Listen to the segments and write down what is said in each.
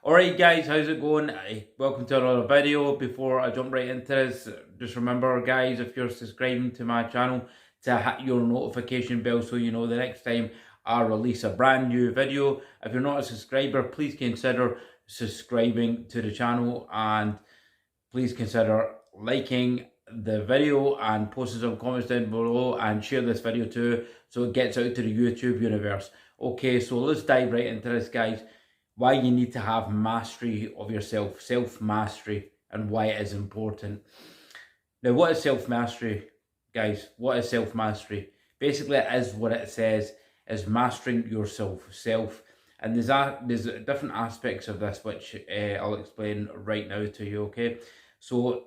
Alright guys, how's it going? Welcome to another video. Before I jump right into this, just remember guys, if you're subscribing to my channel, to hit your notification bell so you know the next time I release a brand new video. If you're not a subscriber, please consider subscribing to the channel, and please consider liking the video and posting some comments down below, and share this video too so it gets out to the YouTube universe. Okay, so let's dive right into this guys. Why you need to have mastery of yourself, self-mastery, and why it is important. Now, what is self-mastery, guys? What is self-mastery? Basically, it is what it says, is mastering yourself, and there's different aspects of this, which I'll explain right now to you, okay? So,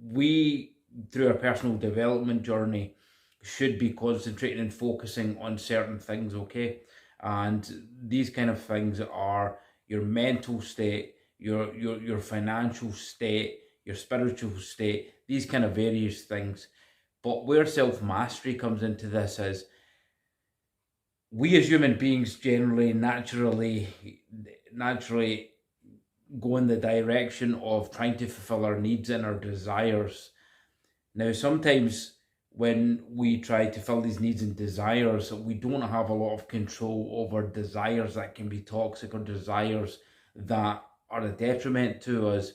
we, through our personal development journey, should be concentrating and focusing on certain things, okay? And these kind of things are your mental state, your financial state, your spiritual state, these kind of various things. But where self-mastery comes into this is, we as human beings generally naturally go in the direction of trying to fulfill our needs and our desires. Now, sometimes when we try to fill these needs and desires, we don't have a lot of control over desires that can be toxic, or desires that are a detriment to us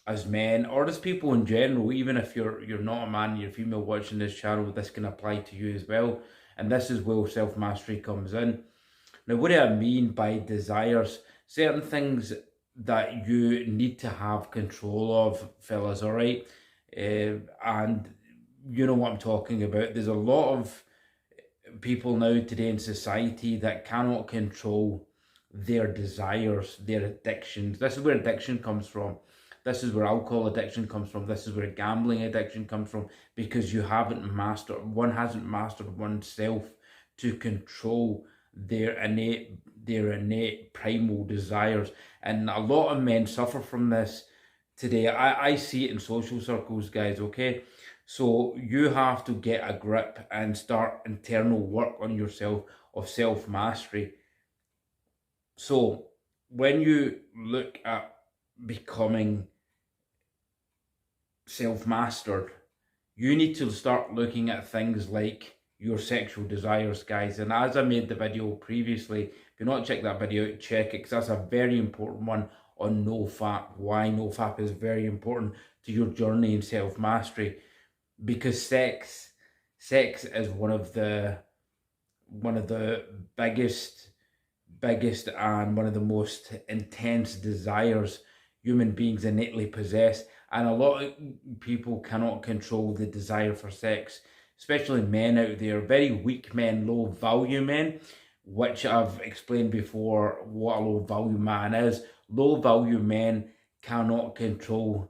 as men or as people in general. Even if you're not a man, you're female watching this channel, this can apply to you as well. And this is where self-mastery comes in. Now, what do I mean by desires? Certain things that you need to have control of, fellas, all right? And you know what I'm talking about. There's a lot of people now today in society that cannot control their desires, their addictions. This is where addiction comes from. This is where alcohol addiction comes from. This is where gambling addiction comes from, because you haven't mastered, one hasn't mastered oneself to control their innate primal desires. And a lot of men suffer from this today. I see it in social circles, guys, okay? So you have to get a grip and start internal work on yourself of self-mastery. So when you look at becoming self-mastered, you need to start looking at things like your sexual desires, guys. And as I made the video previously, if you're not checked that video out, check it, because that's a very important one on NoFap. Why NoFap is very important to your journey in self-mastery. Because sex is one of the biggest and one of the most intense desires human beings innately possess. And a lot of people cannot control the desire for sex, especially men out there, very weak men, low value men, which I've explained before what a low value man is. Low value men cannot control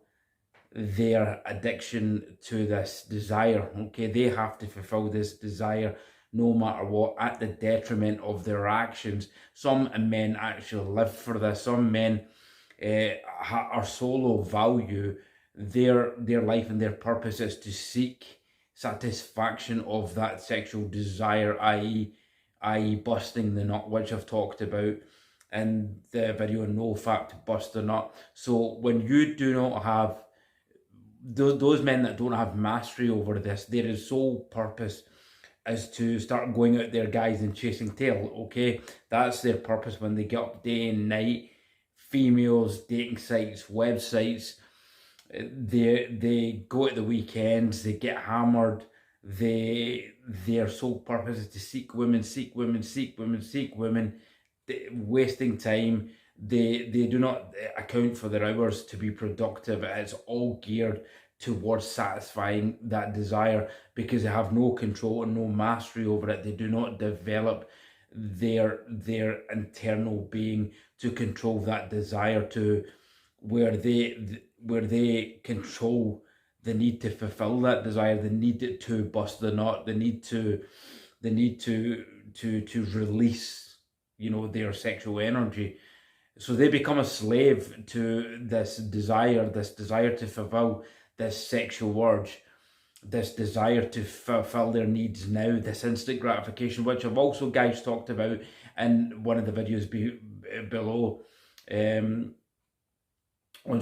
their addiction to this desire, okay? They have to fulfill this desire no matter what, at the detriment of their actions. Some men actually live for this. Some men are so low value, their life and their purpose is to seek satisfaction of that sexual desire, i.e. busting the nut, which I've talked about in the video NoFap, to bust the nut. So when you do not have those men that don't have mastery over this, their sole purpose is to start going out there, guys, and chasing tail, okay? That's their purpose when they get up day and night. Females, dating sites, websites, they go at the weekends, they get hammered, their sole purpose is to seek women, wasting time. They do not account for their hours to be productive. It's all geared towards satisfying that desire, because they have no control and no mastery over it. They do not develop their internal being to control that desire, to where they control the need to fulfill that desire, the need to bust the nut, the need to release, you know, their sexual energy. So they become a slave to this desire to fulfill this sexual urge, this desire to fulfill their needs now, this instant gratification, which I've also, guys, talked about in one of the videos below. um, on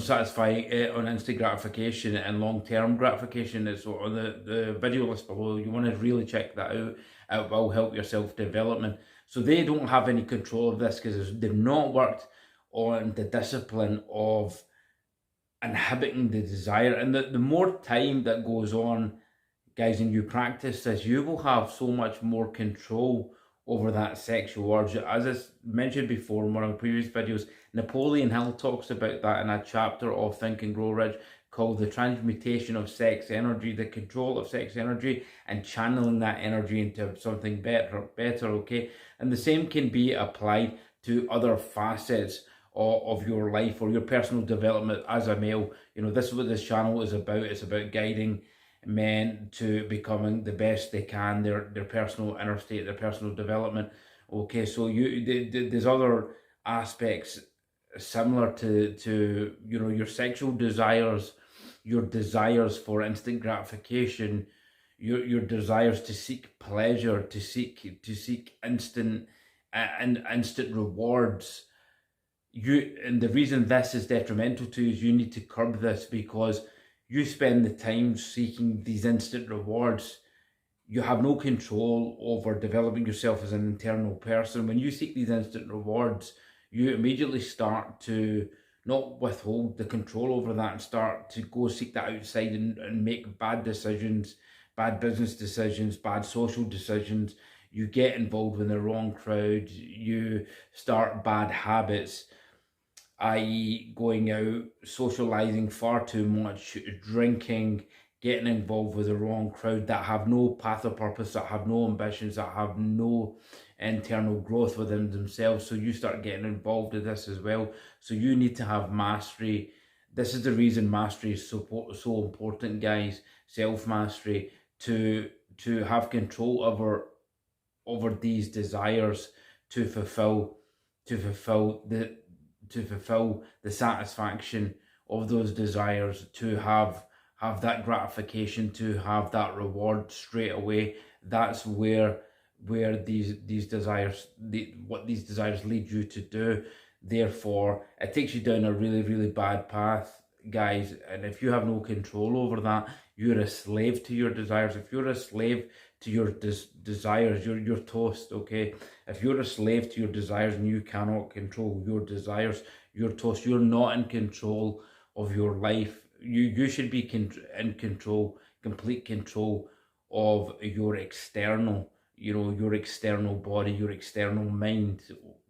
instant gratification and long-term gratification. It's on the video list below. You want to really check that out. It will help your self-development. So they don't have any control of this because they've not worked on the discipline of inhibiting the desire. And the more time that goes on, guys, and you practice this, you will have so much more control over that sexual urge. As I mentioned before in one of the previous videos, Napoleon Hill talks about that in a chapter of Think and Grow Rich called The Transmutation of Sex Energy, the control of sex energy and channeling that energy into something better, okay? And the same can be applied to other facets of your life or your personal development as a male. You know, this is what this channel is about. It's about guiding men to becoming the best they can, their personal inner state, their personal development. Okay, so there's other aspects similar to you know, your sexual desires, your desires for instant gratification, your desires to seek pleasure, to seek instant and instant rewards. And the reason this is detrimental to you is you need to curb this, because you spend the time seeking these instant rewards. You have no control over developing yourself as an internal person. When you seek these instant rewards, you immediately start to not withhold the control over that and start to go seek that outside and make bad decisions, bad business decisions, bad social decisions. You get involved in the wrong crowd. You start bad habits, i.e. going out, socialising far too much, drinking, getting involved with the wrong crowd that have no path or purpose, that have no ambitions, that have no internal growth within themselves. So you start getting involved in this as well. So you need to have mastery. This is the reason mastery is so important, guys. Self-mastery, to have control over these desires, to fulfill the satisfaction of those desires, to have that gratification, to have that reward straight away. That's where these desires, what these desires lead you to do. Therefore, it takes you down a really bad path, guys. And if you have no control over that, you're a slave to your desires. If you're a slave to your desires, you're toast, okay? If you're a slave to your desires and you cannot control your desires, you're toast. You're not in control of your life. You should be in control, complete control of your external, you know, your external body, your external mind.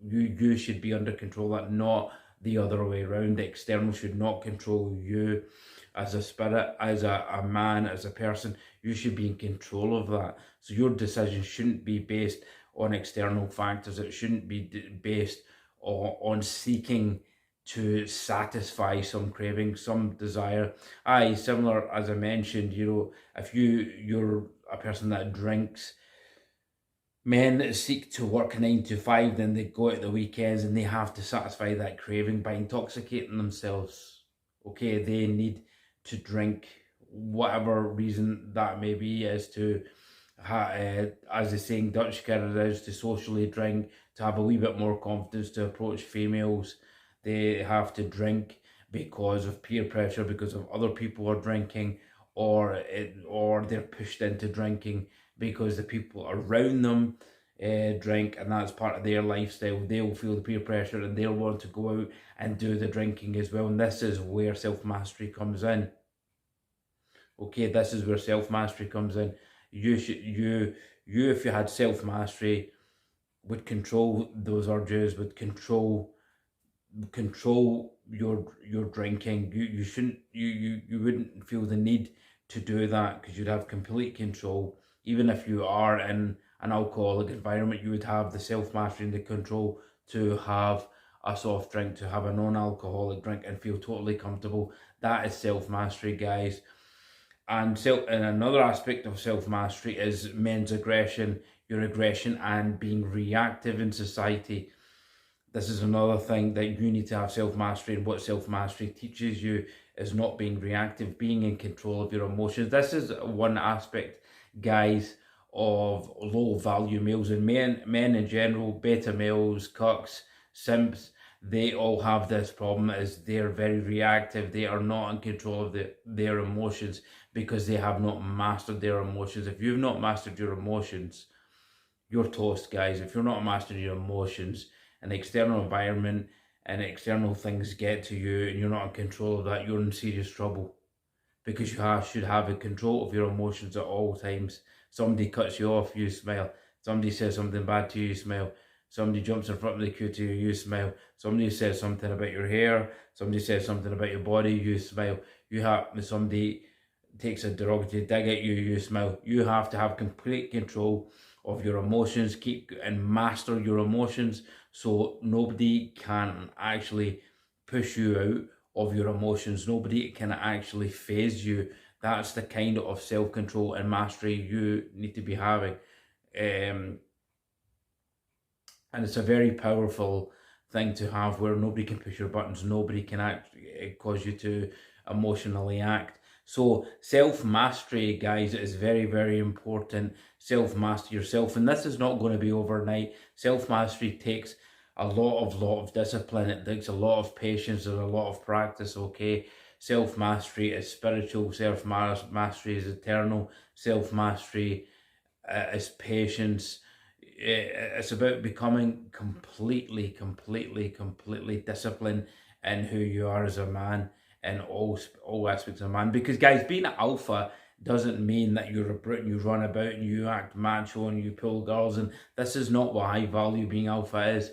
You should be under control, that, not the other way around. The external should not control you as a spirit, as a man, as a person. You should be in control of that. So your decision shouldn't be based on external factors. It shouldn't be based on seeking to satisfy some craving, some desire. Similar, as I mentioned, you know, if you're a person that drinks, men that seek to work 9 to 5, then they go out the weekends and they have to satisfy that craving by intoxicating themselves. Okay, they need to drink, whatever reason that may be, as to, as they say in Dutch is, to socially drink, to have a wee bit more confidence, to approach females. They have to drink because of peer pressure, because of other people are drinking, or they're pushed into drinking because the people around them drink, and that's part of their lifestyle. They'll feel the peer pressure and they'll want to go out and do the drinking as well. And this is where self-mastery comes in. Okay, this is where self-mastery comes in. You if you had self-mastery, would control those urges, would control your drinking. You wouldn't feel the need to do that, because you'd have complete control. Even if you are in an alcoholic environment, you would have the self-mastery and the control to have a soft drink, to have a non-alcoholic drink and feel totally comfortable. That is self-mastery, guys. And another aspect of self-mastery is men's aggression, your aggression, and being reactive in society. This is another thing that you need to have self-mastery, and what self-mastery teaches you is not being reactive, being in control of your emotions. This is one aspect, guys, of low-value males, and men in general, beta males, cucks, simps. they all have this problem, is they're very reactive. They are not in control of their emotions because they have not mastered their emotions. If you've not mastered your emotions, you're toast, guys. If you're not mastering your emotions, an external environment and external things get to you and you're not in control of that, you're in serious trouble, because should have a control of your emotions at all times. Somebody cuts you off, you smile. Somebody says something bad to you, you smile. Somebody jumps in front of the queue to you, you smile. Somebody says something about your hair. Somebody says something about your body, you smile. Somebody takes a derogatory dig at you, you smile. You have to have complete control of your emotions, keep and master your emotions, so nobody can actually push you out of your emotions. Nobody can actually phase you. That's the kind of self-control and mastery you need to be having. And it's a very powerful thing to have, where nobody can push your buttons, nobody can cause you to emotionally act. So self-mastery, guys, is very, very important. Self-master yourself, and this is not going to be overnight. Self-mastery takes a lot of discipline. It takes a lot of patience and a lot of practice, okay? Self-mastery is spiritual, self-mastery is eternal, self-mastery is patience. It's about becoming completely disciplined in who you are as a man, in all aspects of a man. Because, guys, being an alpha doesn't mean that you're a brute and you run about and you act macho and you pull girls, and this is not what I value being alpha is.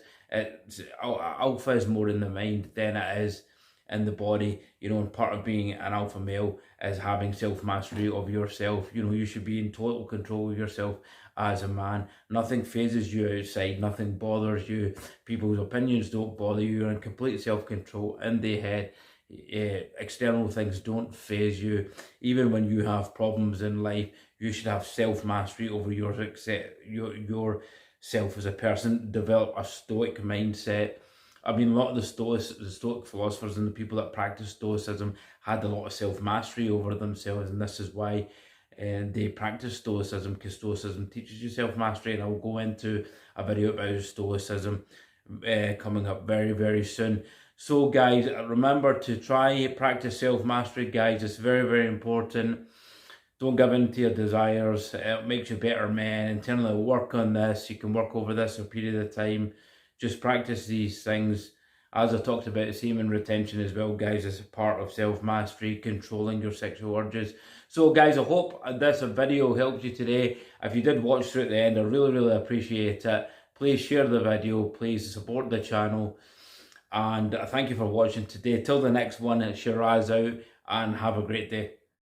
Alpha is more in the mind than it is in the body, and part of being an alpha male is having self-mastery of yourself. You should be in total control of yourself as a man. Nothing phases you outside, nothing bothers you, people's opinions don't bother you. You're in complete self-control in the head. External things don't phase you. Even when you have problems in life, you should have self-mastery over yourself as a person. Develop a stoic mindset. I mean, a lot of the Stoic philosophers and the people that practice Stoicism had a lot of self-mastery over themselves, and this is why they practice Stoicism, because Stoicism teaches you self-mastery, and I'll go into a video about Stoicism coming up very, very soon. So, guys, remember to try practice self-mastery, guys. It's very, very important. Don't give in to your desires. It makes you better men. Internally work on this. You can work over this a period of time. Just practice these things. As I talked about, semen retention as well, guys, is a part of self-mastery, controlling your sexual urges. So, guys, I hope this video helped you today. If you did watch through at the end, I really, really appreciate it. Please share the video. Please support the channel. And thank you for watching today. Till the next one, Shiraz out, and have a great day.